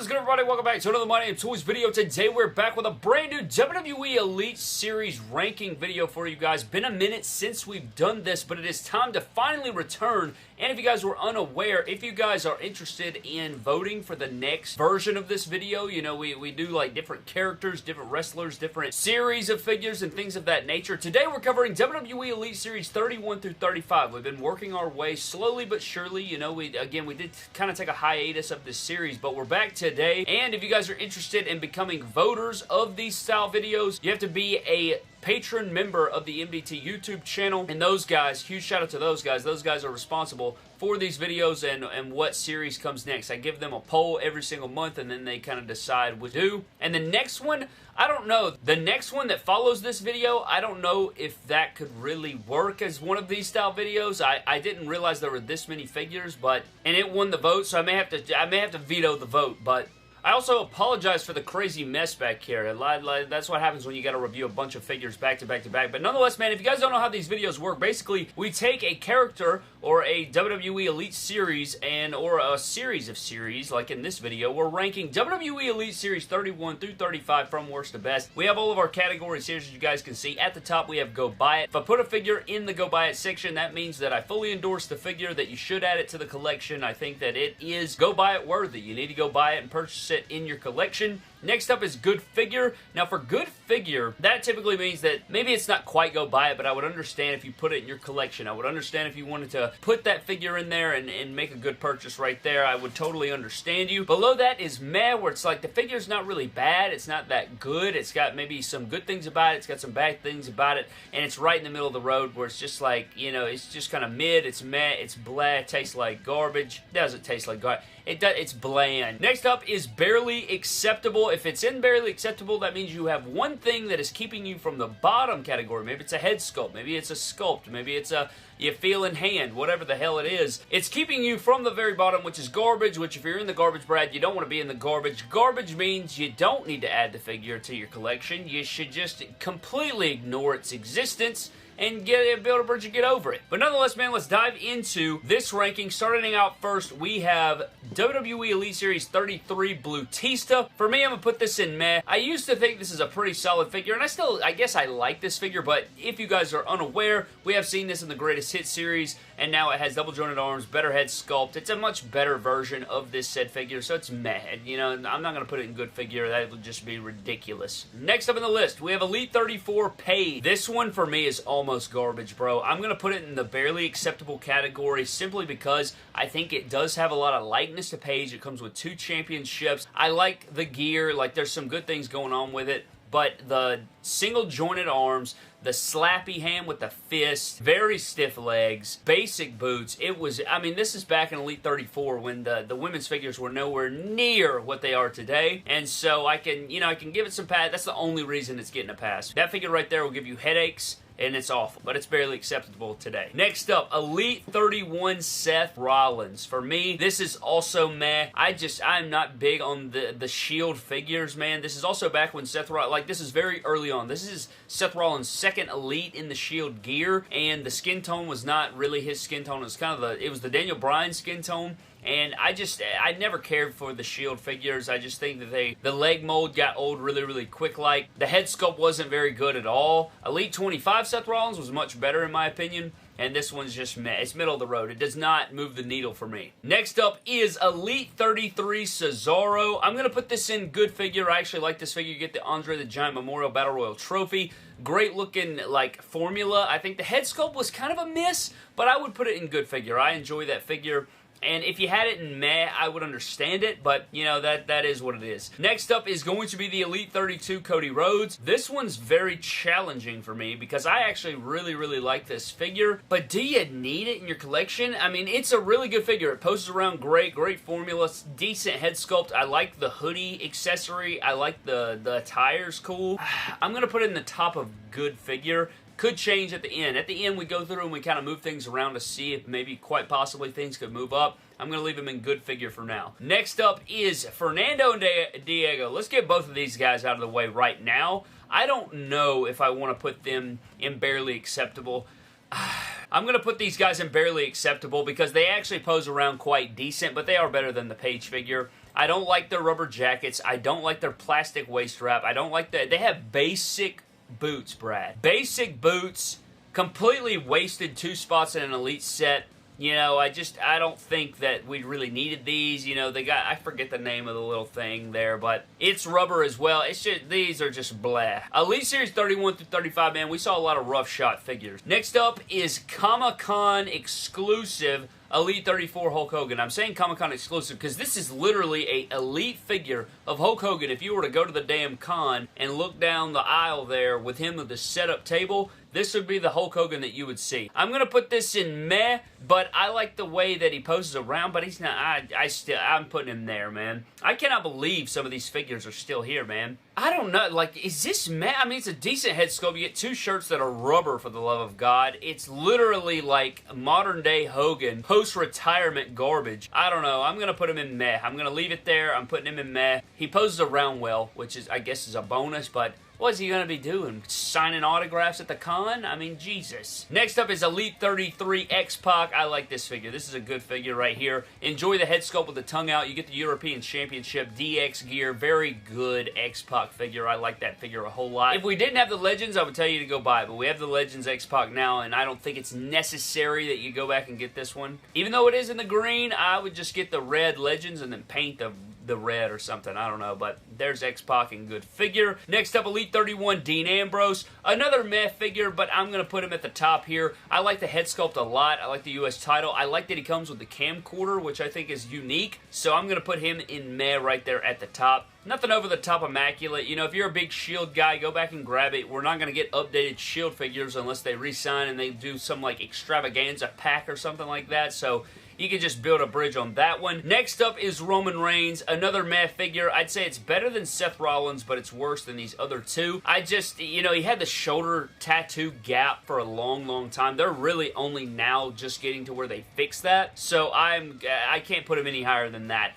What's good, everybody? Welcome back to another My Name Toys video. Today we're back with a brand new WWE Elite Series ranking video for you guys. Been a minute since we've done this, but it is time to finally return. And if you guys were unaware, if you guys are interested in voting for the next version of this video, you know, we do like different characters, different wrestlers, different series of figures and things of that nature. Today we're covering WWE Elite Series 31 through 35. We've been working our way slowly but surely. You know, we did kind of take a hiatus of this series, but we're back today. And if you guys are interested in becoming voters of these style videos, you have to be a patron member of the MDT YouTube channel, and those guys, huge shout out to those guys are responsible for these videos and what series comes next. I give them a poll every single month, and then they kind of decide what to do. And the next one, I don't know, the next one that follows this video, I don't know if that could really work as one of these style videos. I didn't realize there were this many figures, and it won the vote, so I may have to veto the vote, but I also apologize for the crazy mess back here. That's what happens when you got to review a bunch of figures back to back to back. But nonetheless, man, if you guys don't know how these videos work, basically, we take a character or a WWE Elite Series or a series of series, like in this video, we're ranking WWE Elite Series 31 through 35 from worst to best. We have all of our categories here, as you guys can see. At the top, we have Go Buy It. If I put a figure in the Go Buy It section, that means that I fully endorse the figure, that you should add it to the collection. I think that it is Go Buy It worthy. You need to go buy it and purchase it in your collection. Next up is Good Figure. Now for Good Figure, that typically means that maybe it's not quite Go Buy It, but I would understand if you put it in your collection. I would understand if you wanted to put that figure in there and make a good purchase right there. I would totally understand you. Below that is Meh, where it's like the figure's not really bad. It's not that good. It's got maybe some good things about it. It's got some bad things about it. And it's right in the middle of the road where it's just like, you know, it's just kind of mid. It's meh. It's blah. It tastes like garbage. It doesn't taste like garbage. It's bland. Next up is Barely Acceptable. If it's in Barely Acceptable, that means you have one thing that is keeping you from the bottom category. Maybe it's a head sculpt. Maybe it's a sculpt. Maybe it's a you feel in hand, whatever the hell it is. It's keeping you from the very bottom, which is garbage, which if you're in the garbage, Brad, you don't want to be in the garbage. Garbage means you don't need to add the figure to your collection. You should just completely ignore its existence and build a bridge and get over it. But nonetheless, man, let's dive into this ranking. Starting out first, we have WWE Elite Series 33 Blutista. For me, I'm going to put this in meh. I used to think this is a pretty solid figure, and I guess I like this figure, but if you guys are unaware, we have seen this in the Greatest Hits series, and now it has double jointed arms, better head sculpt. It's a much better version of this said figure, so it's meh. You know, I'm not going to put it in good figure. That would just be ridiculous. Next up on the list, we have Elite 34 Paid. This one, for me, is almost garbage, bro. I'm going to put it in the Barely Acceptable category simply because I think it does have a lot of likeness to Paige. It comes with 2 championships. I like the gear. Like, there's some good things going on with it. But the single jointed arms, the slappy hand with the fist, very stiff legs, basic boots. It was, I mean, this is back in Elite 34 when the women's figures were nowhere near what they are today. And so I can give it some pass. That's the only reason it's getting a pass. That figure right there will give you headaches, and it's awful, but it's barely acceptable today. Next up, Elite 31 Seth Rollins. For me, this is also meh. I'm not big on the Shield figures, man. This is also back when Seth Rollins, like, this is very early on. This is Seth Rollins' second Elite in the Shield gear, and the skin tone was not really his skin tone. It was kind of it was the Daniel Bryan skin tone. And I never cared for the Shield figures. I just think that the leg mold got old really, really quick. Like, the head sculpt wasn't very good at all. Elite 25 Seth Rollins was much better in my opinion. And this one's just meh. It's middle of the road. It does not move the needle for me. Next up is Elite 33 Cesaro. I'm going to put this in good figure. I actually like this figure. You get the Andre the Giant Memorial Battle Royal Trophy. Great looking, like, formula. I think the head sculpt was kind of a miss, but I would put it in good figure. I enjoy that figure. And if you had it in meh, I would understand it, but, you know, that is what it is. Next up is going to be the Elite 32 Cody Rhodes. This one's very challenging for me because I actually really, really like this figure, but do you need it in your collection? I mean, it's a really good figure. It poses around great formula, decent head sculpt. I like the hoodie accessory. I like the attire's cool. I'm going to put it in the top of good figure. Could change at the end. At the end, we go through and we kind of move things around to see if maybe quite possibly things could move up. I'm going to leave him in good figure for now. Next up is Fernando and Diego. Let's get both of these guys out of the way right now. I don't know if I want to put them in Barely Acceptable. I'm going to put these guys in Barely Acceptable because they actually pose around quite decent, but they are better than the Paige figure. I don't like their rubber jackets. I don't like their plastic waist wrap. I don't like that. They have basic boots, Brad. Basic boots, completely wasted 2 spots in an Elite set. You know, I don't think that we really needed these. You know, they got, I forget the name of the little thing there, but it's rubber as well. It's just, these are just blah. Elite Series 31 through 35, man, we saw a lot of rough shot figures. Next up is Comic-Con exclusive Elite 34 Hulk Hogan. I'm saying Comic-Con exclusive because this is literally a Elite figure of Hulk Hogan. If you were to go to the damn con and look down the aisle there with him with the setup table, this would be the Hulk Hogan that you would see. I'm going to put this in meh, but I like the way that he poses around, but he's not, I'm putting him there, man. I cannot believe some of these figures are still here, man. I don't know, like, is this meh? I mean, it's a decent head sculpt. You get 2 shirts that are rubber, for the love of God. It's literally like modern-day Hogan, post-retirement garbage. I don't know. I'm going to put him in meh. I'm going to leave it there. I'm putting him in meh. He poses around well, which is, I guess, is a bonus, but what's he going to be doing? Signing autographs at the con? I mean, Jesus. Next up is Elite 33 X-Pac. I like this figure. This is a good figure right here. Enjoy the head sculpt with the tongue out. You get the European Championship DX gear. Very good X-Pac figure. I like that figure a whole lot. If we didn't have the Legends, I would tell you to go buy it, but we have the Legends X-Pac now, and I don't think it's necessary that you go back and get this one. Even though it is in the green, I would just get the red Legends and then paint the red or something. I don't know, but there's X-Pac and good figure. Next up, Elite 31 Dean Ambrose. Another meh figure, but I'm going to put him at the top here. I like the head sculpt a lot. I like the U.S. title. I like that he comes with the camcorder, which I think is unique, so I'm going to put him in meh right there at the top. Nothing over the top immaculate. You know, if you're a big Shield guy, go back and grab it. We're not going to get updated Shield figures unless they re-sign and they do some, like, extravaganza pack or something like that, so you can just build a bridge on that one. Next up is Roman Reigns, another meh figure. I'd say it's better than Seth Rollins, but it's worse than these other 2. I just, you know, he had the shoulder tattoo gap for a long, long time. They're really only now just getting to where they fix that, so I can't put him any higher than that.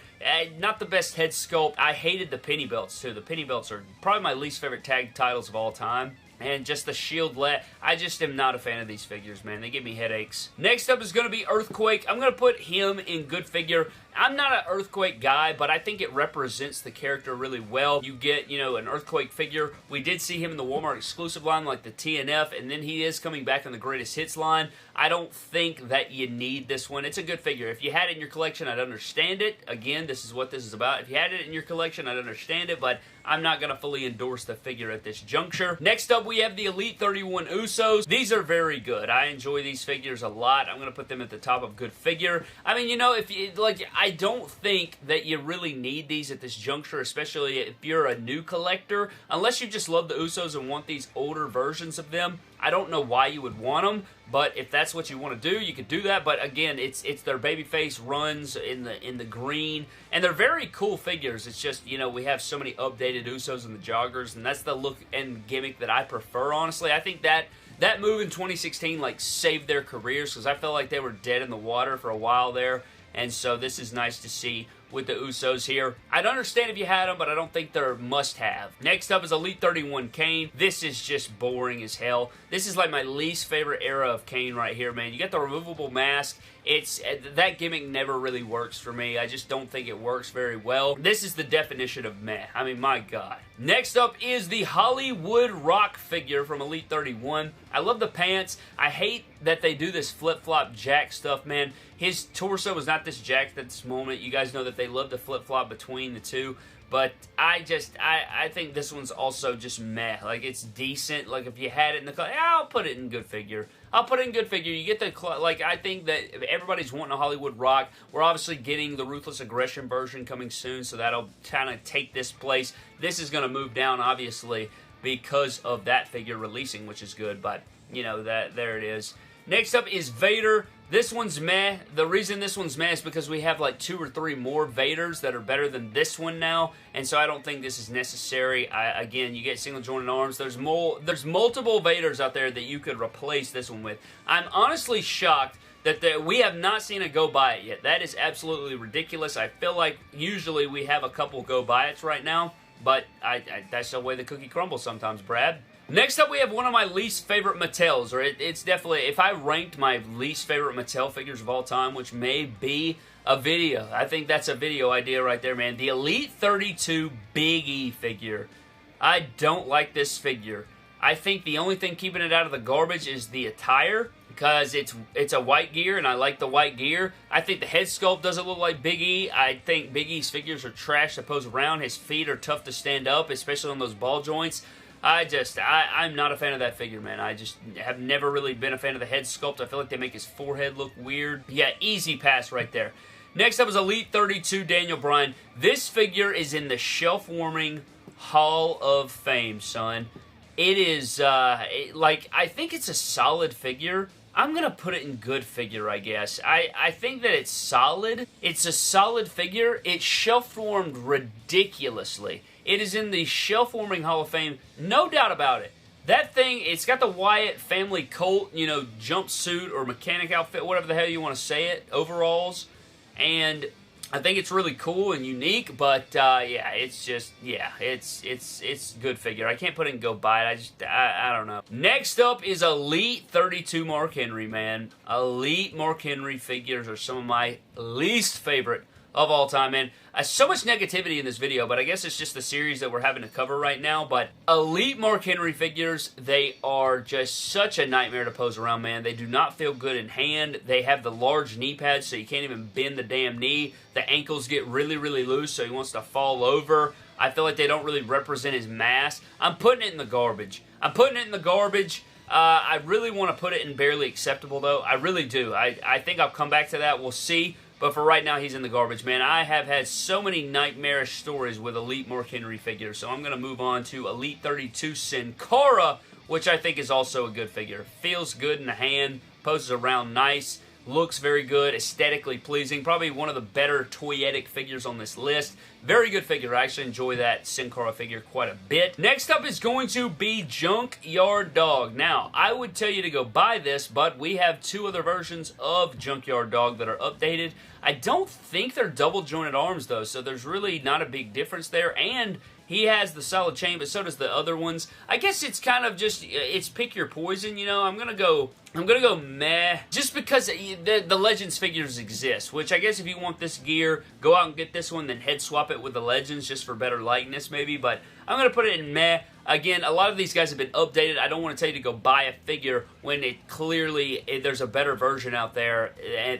Not the best head sculpt. I hated the penny belts, too. The penny belts are probably my least favorite tag titles of all time. And just the Shield I just am not a fan of these figures, man. They give me headaches. Next up is going to be Earthquake. I'm going to put him in good figure. I'm not an Earthquake guy, but I think it represents the character really well. You get, you know, an Earthquake figure. We did see him in the Walmart exclusive line like the TNF, and then he is coming back in the Greatest Hits line. I don't think that you need this one. It's a good figure. If you had it in your collection, I'd understand it. Again, this is what this is about. If you had it in your collection, I'd understand it, but I'm not going to fully endorse the figure at this juncture. Next up, we have the Elite 31 Usos. These are very good. I enjoy these figures a lot. I'm going to put them at the top of good figure. I mean, you know, if you, like, I don't think that you really need these at this juncture, especially if you're a new collector. Unless you just love the Usos and want these older versions of them, I don't know why you would want them, but if that's what you want to do, you could do that. But again, it's their babyface runs in the green, and they're very cool figures. It's just, you know, we have so many updated Usos and the joggers, and that's the look and gimmick that I prefer, honestly. I think that move in 2016, like, saved their careers, because I felt like they were dead in the water for a while there, and so this is nice to see with the Usos here. I'd understand if you had them, but I don't think they're must-have. Next up is Elite 31 Kane. This is just boring as hell. This is like my least favorite era of Kane right here, man. You got the removable mask. That gimmick never really works for me. I just don't think it works very well. This is the definition of meh. I mean, my God. Next up is the Hollywood Rock figure from Elite 31. I love the pants. I hate that they do this flip-flop jack stuff, man. His torso was not this jacked at this moment. You guys know that they love to flip-flop between the two. But I think this one's also just meh. Like, it's decent. Like, if you had it in the collection, I'll put it in good figure. I'll put it in good figure. You get the, like, I think that everybody's wanting a Hollywood Rock. We're obviously getting the Ruthless Aggression version coming soon, so that'll kind of take this place. This is going to move down, obviously, because of that figure releasing, which is good, but, you know, there it is. Next up is Vader. This one's meh. The reason this one's meh is because we have like 2 or 3 more Vaders that are better than this one now, and so I don't think this is necessary. Again, you get single jointed arms. There's multiple Vaders out there that you could replace this one with. I'm honestly shocked that we have not seen a go buy it yet. That is absolutely ridiculous. I feel like usually we have a couple go buy it's right now, but that's the way the cookie crumbles sometimes, Brad. Next up, we have one of my least favorite Mattels, or it's definitely, if I ranked my least favorite Mattel figures of all time, which may be a video, I think that's a video idea right there, man. The Elite 32 Big E figure. I don't like this figure. I think the only thing keeping it out of the garbage is the attire, because it's a white gear, and I like the white gear. I think the head sculpt doesn't look like Big E. I think Big E's figures are trash to pose around. His feet are tough to stand up, especially on those ball joints. I'm not a fan of that figure, man. I just have never really been a fan of the head sculpt. I feel like they make his forehead look weird. Yeah, easy pass right there. Next up is Elite 32 Daniel Bryan. This figure is in the shelf-warming Hall of Fame, son. It is, I think it's a solid figure. I'm going to put it in good figure, I guess. I think that it's solid. It's a solid figure. It's shelf-warmed ridiculously. It is in the shelf-warming Hall of Fame, no doubt about it. That thing, it's got the Wyatt family Colt, you know, jumpsuit or mechanic outfit, whatever the hell you want to say it, overalls. And I think it's really cool and unique, but yeah, it's just, yeah, it's good figure. I can't put it in go buy it. I don't know. Next up is Elite 32 Mark Henry, man. Elite Mark Henry figures are some of my least favorite of all time, man. So much negativity in this video, but I guess it's just the series that we're having to cover right now. But Elite Mark Henry figures, they are just such a nightmare to pose around, man. They do not feel good in hand. They have the large knee pads, so you can't even bend the damn knee. The ankles get really, really loose, so he wants to fall over. I feel like they don't really represent his mass. I'm putting it in the garbage. I'm putting it in the garbage. I really want to put it in barely acceptable, though. I really do. I think I'll come back to that. We'll see. But for right now, he's in the garbage, man. I have had so many nightmarish stories with Elite Mark Henry figures, so I'm going to move on to Elite 32 Sin Cara, which I think is also a good figure. Feels good in the hand, poses around nice, looks very good, aesthetically pleasing. Probably one of the better toyetic figures on this list. Very good figure. I actually enjoy that Sin Cara figure quite a bit. Next up is going to be Junkyard Dog. Now, I would tell you to go buy this, but we have two other versions of Junkyard Dog that are updated. I don't think they're double jointed arms, though, so there's really not a big difference there, and he has the solid chain, but so does the other ones. I guess it's kind of just, it's pick your poison, you know. I'm gonna go meh, just because the Legends figures exist, which I guess if you want this gear, go out and get this one, then head swap it with the Legends just for better likeness, maybe, but I'm gonna put it in meh. Again, a lot of these guys have been updated. I don't want to tell you to go buy a figure when it clearly, there's a better version out there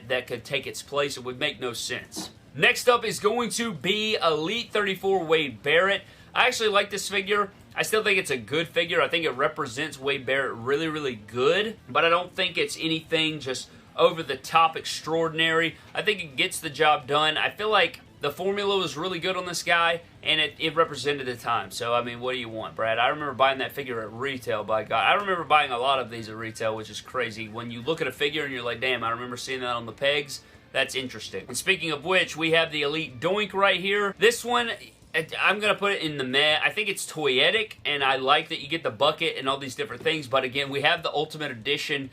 that could take its place. It would make no sense. Next up is going to be Elite 34 Wade Barrett. I actually like this figure. I still think it's a good figure. I think it represents Wade Barrett really, really good, but I don't think it's anything just over the top extraordinary. I think it gets the job done. I feel like the formula was really good on this guy, and it represented the time. So, I mean, what do you want, Brad? I remember buying that figure at retail, by God. I remember buying a lot of these at retail, which is crazy. When you look at a figure and you're like, damn, I remember seeing that on the pegs. That's interesting. And speaking of which, we have the Elite Doink right here. This one, I'm going to put it in the meh. I think it's toyetic, and I like that you get the bucket and all these different things. But again, we have the Ultimate Edition.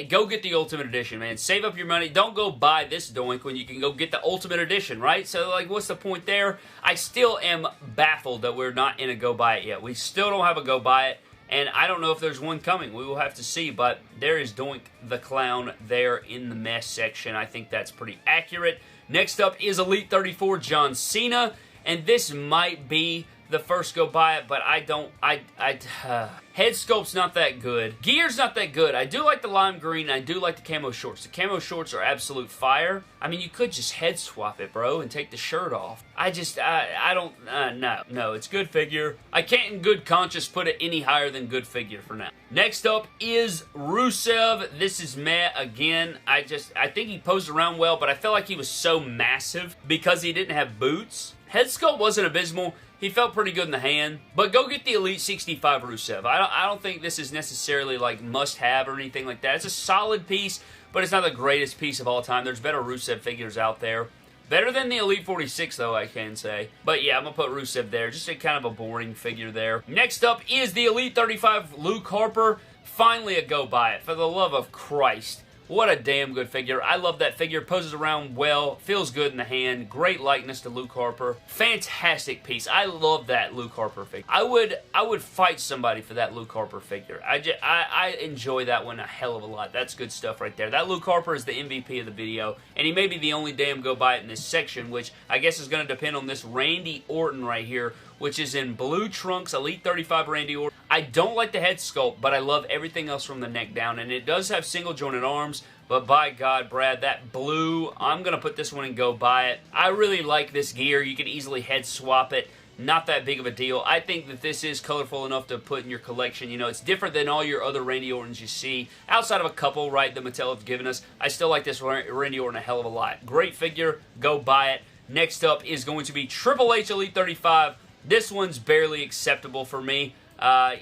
Go get the Ultimate Edition, man. Save up your money. Don't go buy this Doink when you can go get the Ultimate Edition, right? So, like, what's the point there? I still am baffled that we're not in a go buy it yet. We still don't have a go buy it, and I don't know if there's one coming. We will have to see, but there is Doink the Clown there in the mess section. I think that's pretty accurate. Next up is Elite 34 John Cena, and this might be the first go buy it, but I don't, head sculpt's not that good. Gear's not that good. I do like the lime green. I do like the camo shorts. The camo shorts are absolute fire. I mean, you could just head swap it, bro, and take the shirt off. I don't, no, it's good figure. I can't in good conscience put it any higher than good figure for now. Next up is Rusev. This is meh again. I think he posed around well, but I felt like he was so massive because he didn't have boots. Head sculpt wasn't abysmal. He felt pretty good in the hand, but go get the Elite 65 Rusev. I don't think this is necessarily like must-have or anything like that. It's a solid piece, but it's not the greatest piece of all time. There's better Rusev figures out there. Better than the Elite 46, though, I can say. But yeah, I'm going to put Rusev there. Just a kind of a boring figure there. Next up is the Elite 35 Luke Harper. Finally a go buy it. For the love of Christ. What a damn good figure. I love that figure. Poses around well. Feels good in the hand. Great likeness to Luke Harper. Fantastic piece. I love that Luke Harper figure. I would fight somebody for that Luke Harper figure. I enjoy that one a hell of a lot. That's good stuff right there. That Luke Harper is the MVP of the video, and he may be the only damn go buy it in this section, which I guess is going to depend on this Randy Orton right here, which is in blue trunks, Elite 35 Randy Orton. I don't like the head sculpt, but I love everything else from the neck down, and it does have single jointed arms, but by God, Brad, that blue, I'm going to put this one and go buy it. I really like this gear. You could easily head swap it. Not that big of a deal. I think that this is colorful enough to put in your collection. You know, it's different than all your other Randy Ortons you see. Outside of a couple, right, that Mattel have given us, I still like this Randy Orton a hell of a lot. Great figure. Go buy it. Next up is going to be Triple H Elite 35. This one's barely acceptable for me.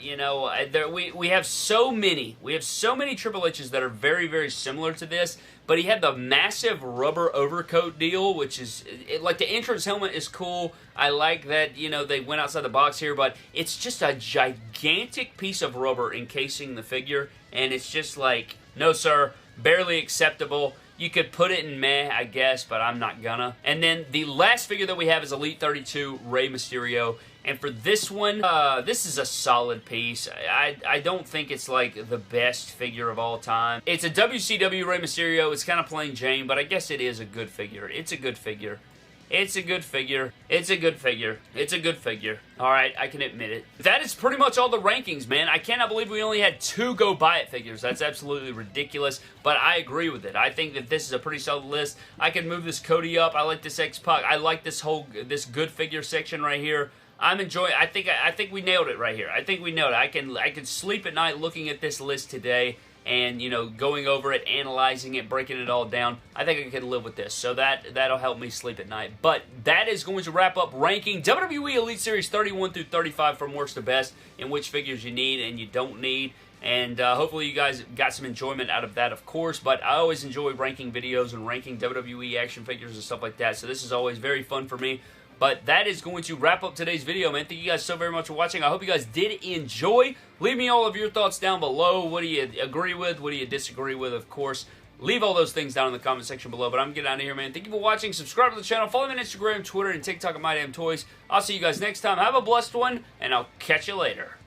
You know, we have so many. We have so many Triple H's that are very, very similar to this. But he had the massive rubber overcoat deal, which is, like, the entrance helmet is cool. I like that, you know, they went outside the box here, but it's just a gigantic piece of rubber encasing the figure, and it's just like, no, sir, barely acceptable. You could put it in meh, I guess, but I'm not gonna. And then the last figure that we have is Elite 32 Rey Mysterio. And for this one, this is a solid piece. I don't think it's like the best figure of all time. It's a WCW Rey Mysterio. It's kind of plain Jane, but I guess it is a good figure. It's a good figure. It's a good figure. It's a good figure. It's a good figure. Alright, I can admit it. That is pretty much all the rankings, man. I cannot believe we only had 2 Go Buy It figures. That's absolutely ridiculous, but I agree with it. I think that this is a pretty solid list. I can move this Cody up. I like this X-Pac. I like this this good figure section right here. I'm enjoying. I think we nailed it right here. I think we nailed it. I can sleep at night looking at this list today, and, you know, going over it, analyzing it, breaking it all down. I think I can live with this, so that'll help me sleep at night. But that is going to wrap up ranking WWE Elite Series 31 through 35 from worst to best, and which figures you need and you don't need. And hopefully you guys got some enjoyment out of that, of course. But I always enjoy ranking videos and ranking WWE action figures and stuff like that, so this is always very fun for me. But that is going to wrap up today's video, man. Thank you guys so very much for watching. I hope you guys did enjoy. Leave me all of your thoughts down below. What do you agree with? What do you disagree with, of course? Leave all those things down in the comment section below. But I'm getting out of here, man. Thank you for watching. Subscribe to the channel. Follow me on Instagram, Twitter, and TikTok at MyDamnToys. I'll see you guys next time. Have a blessed one, and I'll catch you later.